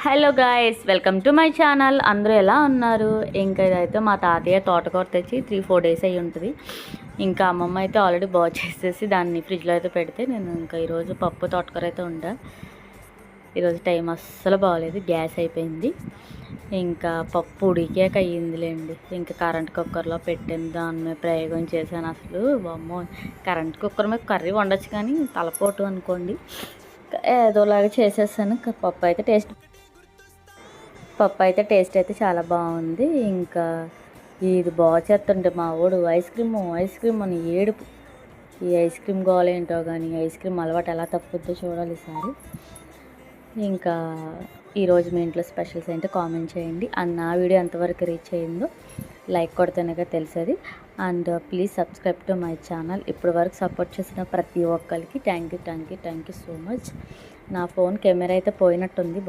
Hello guys, welcome to my channel. అందరూ ఎలా ఉన్నారు? ఇంకా ఇదైతే మా తాతయ్య తోటకూర తెచ్చి 3-4 డేస్ అయ్యి ఉంటుంది. ఇంకా అమ్మమ్మ అయితే ఆల్రెడీ బాగా చేసేసి దాన్ని ఫ్రిడ్జ్లో అయితే పెడితే నేను ఇంకా ఈరోజు పప్పు తోటకూర అయితే ఉండా. ఈరోజు టైం అస్సలు బాగోలేదు, గ్యాస్ అయిపోయింది. ఇంకా పప్పు ఉడికాక అయ్యిందిలేండి. ఇంకా కరెంట్ కుక్కర్లో పెట్టాను, దాని మీద ప్రయోగం చేశాను. అసలు అమ్మో, కరెంట్ కుక్కర్ మీద కర్రీ వండొచ్చు కానీ తలపోటు అనుకోండి, ఏదోలాగా చేసేసాను. పప్పు అయితే టేస్ట్ అయితే చాలా బాగుంది. ఇంకా ఇది బాగా చేస్తుంటే మా వాడు ఐస్ క్రీమ్ అని ఏడుపు. ఈ ఐస్ క్రీమ్ గోల ఏంటో కానీ ఐస్ క్రీమ్ అలవాటు ఎలా తప్పుద్దో చూడాలి ఈసారి. ఇంకా ఈరోజు మీ ఇంట్లో స్పెషల్స్ ఏంటో కామెంట్ చేయండి. అండ్ నా వీడియో ఎంతవరకు రీచ్ అయ్యిందో లైక్ కొడితేనే తెలిసేది. And please subscribe to my channel. ఇప్పటి వరకు సపోర్ట్ చేసిన ప్రతి ఒక్కరికి థ్యాంక్ యూ సో మచ్. నా ఫోన్ కెమెరా అయితే పోయినట్టుంది.